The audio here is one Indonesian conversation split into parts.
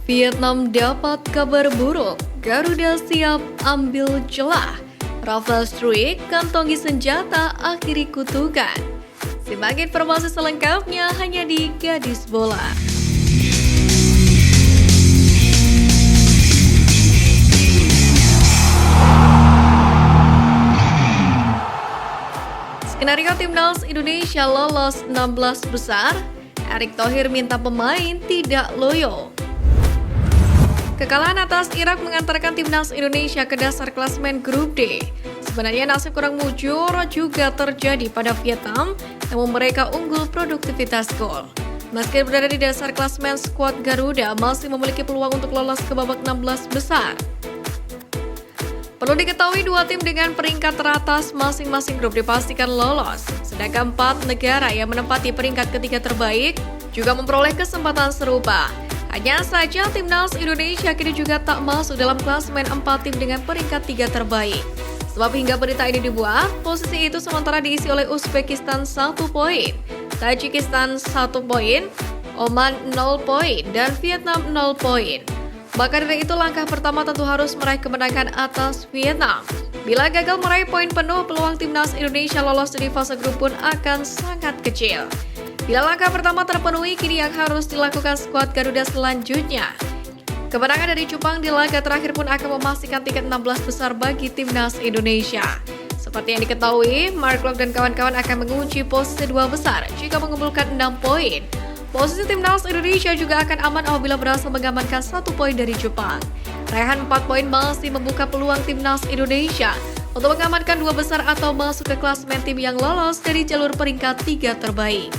Vietnam dapat kabar buruk, Garuda siap ambil celah. Rafael Struijk kantongi senjata akhiri kutukan. Simak informasi selengkapnya hanya di Gadis Bola. Skenario Timnas Indonesia lolos 16 besar, Erick Thohir minta pemain tidak loyo. Kekalahan atas Irak mengantarkan Timnas Indonesia ke dasar klasemen Grup D. Sebenarnya nasib kurang mujur juga terjadi pada Vietnam, namun mereka unggul produktivitas gol. Meski berada di dasar klasemen, skuad Garuda masih memiliki peluang untuk lolos ke babak 16 besar. Perlu diketahui dua tim dengan peringkat teratas masing-masing grup dipastikan lolos, sedangkan 4 negara yang menempati peringkat ketiga terbaik juga memperoleh kesempatan serupa. Hanya saja Timnas Indonesia kini juga tak masuk dalam klasemen 4 tim dengan peringkat 3 terbaik. Sebab hingga berita ini dibuat, posisi itu sementara diisi oleh Uzbekistan 1 poin, Tajikistan 1 poin, Oman 0 poin, dan Vietnam 0 poin. Maka dari itu langkah pertama tentu harus meraih kemenangan atas Vietnam. Bila gagal meraih poin penuh, peluang Timnas Indonesia lolos dari fase grup pun akan sangat kecil. Bila langkah pertama terpenuhi, kini yang harus dilakukan skuad Garuda selanjutnya. Kemenangan dari Jepang di laga terakhir pun akan memastikan tiket 16 besar bagi Timnas Indonesia. Seperti yang diketahui, Mark Klok dan kawan-kawan akan mengunci posisi 2 besar jika mengumpulkan 6 poin. Posisi Timnas Indonesia juga akan aman apabila berhasil mengamankan 1 poin dari Jepang. Raihan 4 poin masih membuka peluang Timnas Indonesia untuk mengamankan 2 besar atau masuk ke klasemen tim yang lolos dari jalur peringkat 3 terbaik.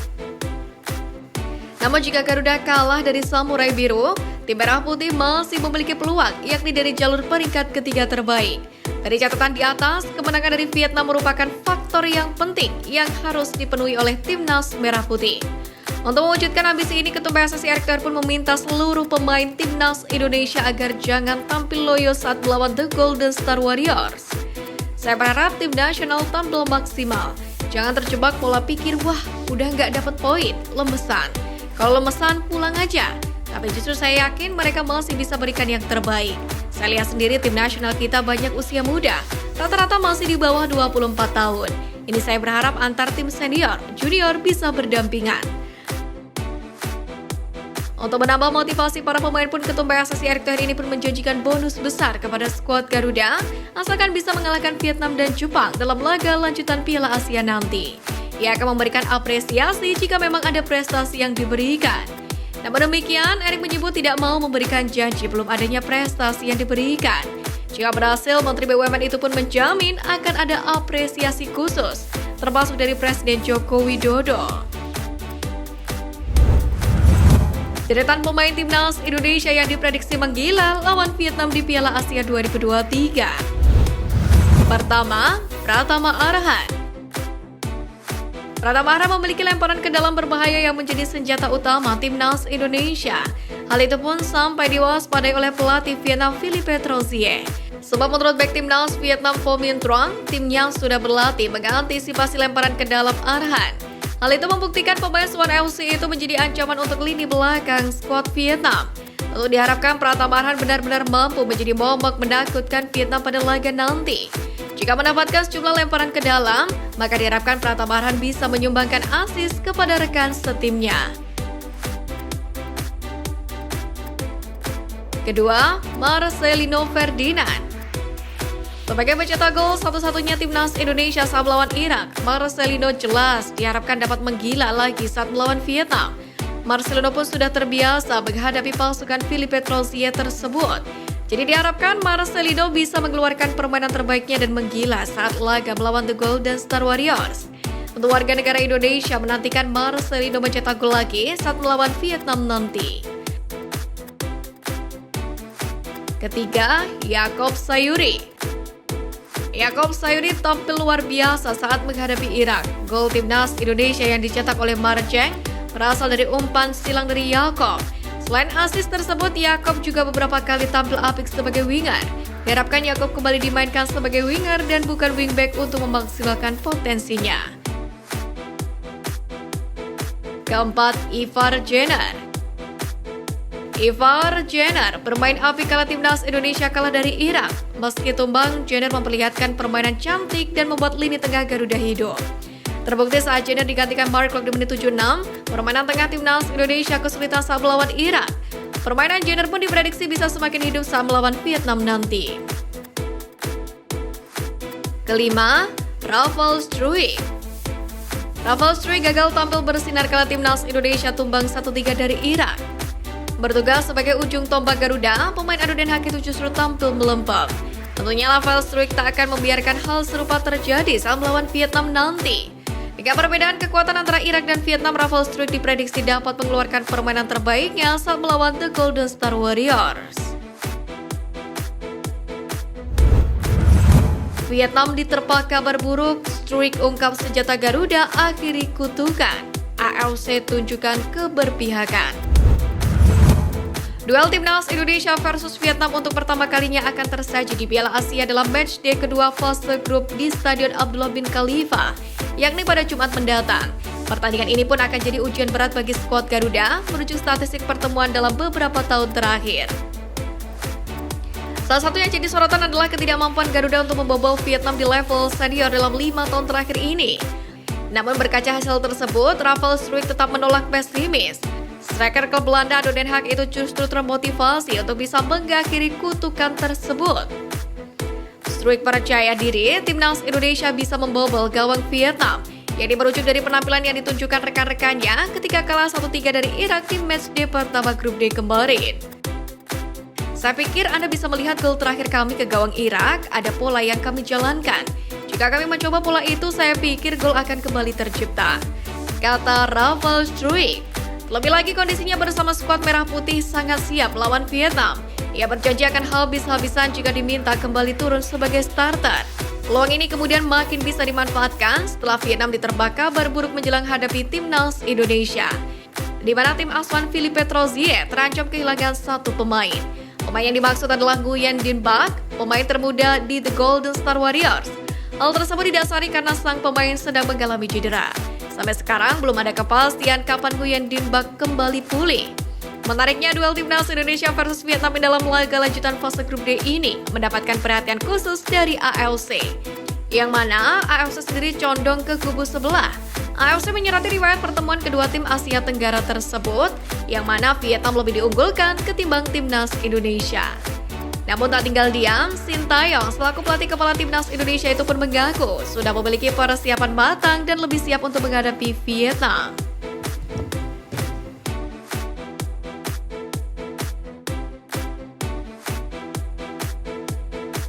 Namun jika Garuda kalah dari Samurai Biru, tim Merah Putih masih memiliki peluang, yakni dari jalur peringkat ketiga terbaik. Dari catatan di atas, kemenangan dari Vietnam merupakan faktor yang penting yang harus dipenuhi oleh Timnas Merah Putih. Untuk mewujudkan ambisi ini, Ketua PSSI Erick Thohir pun meminta seluruh pemain Timnas Indonesia agar jangan tampil loyo saat melawan The Golden Star Warriors. Saya berharap tim nasional tampil maksimal. Jangan terjebak pola pikir, wah udah nggak dapat poin, lemesan. Kalau lemesan, pulang aja. Tapi justru saya yakin mereka masih bisa berikan yang terbaik. Saya lihat sendiri tim nasional kita banyak usia muda. Rata-rata masih di bawah 24 tahun. Ini saya berharap antar tim senior, junior bisa berdampingan. Untuk menambah motivasi para pemain pun Ketum PSSI Erick Thohir ini pun menjanjikan bonus besar kepada skuad Garuda asalkan bisa mengalahkan Vietnam dan Jepang dalam laga lanjutan Piala Asia nanti. Ia akan memberikan apresiasi jika memang ada prestasi yang diberikan. Namun demikian, Erick menyebut tidak mau memberikan janji belum adanya prestasi yang diberikan. Jika berhasil, Menteri BUMN itu pun menjamin akan ada apresiasi khusus, termasuk dari Presiden Joko Widodo. Deretan pemain Timnas Indonesia yang diprediksi menggila lawan Vietnam di Piala Asia 2023. Pertama, Pratama Arhan. Pratama Arhan memiliki lemparan ke dalam berbahaya yang menjadi senjata utama Timnas Indonesia. Hal itu pun sampai diwaspadai oleh pelatih Vietnam Philippe Troussier. Sebab menurut bek Timnas Vietnam Pho Minh Truong, timnya sudah berlatih mengantisipasi lemparan ke dalam Arhan. Hal itu membuktikan pemain Suwon FC itu menjadi ancaman untuk lini belakang skuad Vietnam. Lalu diharapkan Pratama Arhan benar-benar mampu menjadi momok menakutkan Vietnam pada laga nanti. Jika mendapatkan sejumlah lemparan ke dalam, maka diharapkan Pratama Arhan bisa menyumbangkan assist kepada rekan setimnya. Kedua, Marcelino Ferdinand. Sebagai pencetak gol satu-satunya Timnas Indonesia saat melawan Irak, Marcelino jelas diharapkan dapat menggila lagi saat melawan Vietnam. Marcelino pun sudah terbiasa menghadapi pasukan Philippe Troussier tersebut. Jadi diharapkan Marcelino bisa mengeluarkan permainan terbaiknya dan menggila saat laga melawan The Golden Star Warriors. Untuk warga negara Indonesia menantikan Marcelino mencetak gol lagi saat melawan Vietnam nanti. Ketiga, Yaakob Sayuri. Yaakob Sayuri tampil luar biasa saat menghadapi Irak. Gol Timnas Indonesia yang dicetak oleh Marceng berasal dari umpan silang dari Yaakob. Selain assist tersebut, Yaakob juga beberapa kali tampil apik sebagai winger. Diharapkan Yaakob kembali dimainkan sebagai winger dan bukan wingback untuk memaksimalkan potensinya. Keempat, Ivar Jenner. Ivar Jenner bermain apik kala timnas Indonesia kalah dari Irak. Meski tumbang, Jenner memperlihatkan permainan cantik dan membuat lini tengah Garuda hidup. Terbukti saat Jenner digantikan Mark Klok di menit 76, permainan tengah timnas Indonesia kesulitan saat melawan Irak. Permainan Jenner pun diprediksi bisa semakin hidup saat melawan Vietnam nanti. Kelima, Rafael Struijk. Rafael Struijk gagal tampil bersinar kala timnas Indonesia tumbang 1-3 dari Irak. Bertugas sebagai ujung tombak Garuda, pemain adu Den Haag itu justru tampil melempem. Tentunya Rafael Struijk tak akan membiarkan hal serupa terjadi saat melawan Vietnam nanti. Jika perbedaan kekuatan antara Irak dan Vietnam, Rafael Struijk diprediksi dapat mengeluarkan permainan terbaiknya saat melawan The Golden Star Warriors. Vietnam diterpa kabar buruk, Struijk ungkap senjata Garuda akhiri kutukan. AFC tunjukkan keberpihakan. Duel timnas Indonesia versus Vietnam untuk pertama kalinya akan tersaji di Piala Asia dalam matchday kedua fase grup di Stadion Abdullah bin Khalifa, yakni pada Jumat mendatang. Pertandingan ini pun akan jadi ujian berat bagi skuad Garuda menuju statistik pertemuan dalam beberapa tahun terakhir. Salah satu yang jadi sorotan adalah ketidakmampuan Garuda untuk membobol Vietnam di level senior dalam 5 tahun terakhir ini. Namun berkaca hasil tersebut, Rafael Struijk tetap menolak pesimis. Striker klub Belanda adu Den Haag itu justru termotivasi untuk bisa mengakhiri kutukan tersebut. Struijk percaya diri timnas Indonesia bisa membobol gawang Vietnam, yang merujuk dari penampilan yang ditunjukkan rekan-rekannya ketika kalah 1-3 dari Irak di matchday pertama grup D kemarin. Saya pikir Anda bisa melihat gol terakhir kami ke gawang Irak, ada pola yang kami jalankan. Jika kami mencoba pola itu, saya pikir gol akan kembali tercipta, kata Rafael Struijk. Lebih lagi kondisinya bersama skuad merah putih sangat siap melawan Vietnam. Ia berjanji akan habis-habisan jika diminta kembali turun sebagai starter. Peluang ini kemudian makin bisa dimanfaatkan setelah Vietnam diterpa kabar buruk menjelang hadapi timnas Indonesia, di mana tim asuhan Philippe Troussier terancam kehilangan satu pemain. Pemain yang dimaksud adalah Nguyen Dinh Bach, pemain termuda di The Golden Star Warriors. Hal tersebut didasari karena sang pemain sedang mengalami cedera. Sampai sekarang belum ada kepastian kapan Nguyen Dinh Bach kembali pulih. Menariknya, duel timnas Indonesia versus Vietnam dalam laga lanjutan fase grup D ini mendapatkan perhatian khusus dari AFC, yang mana AFC sendiri condong ke kubu sebelah. AFC menyoroti riwayat pertemuan kedua tim Asia Tenggara tersebut, yang mana Vietnam lebih diunggulkan ketimbang timnas Indonesia. Namun tak tinggal diam, Sintayong selaku pelatih kepala timnas Indonesia itu pun mengaku sudah memiliki persiapan matang dan lebih siap untuk menghadapi Vietnam.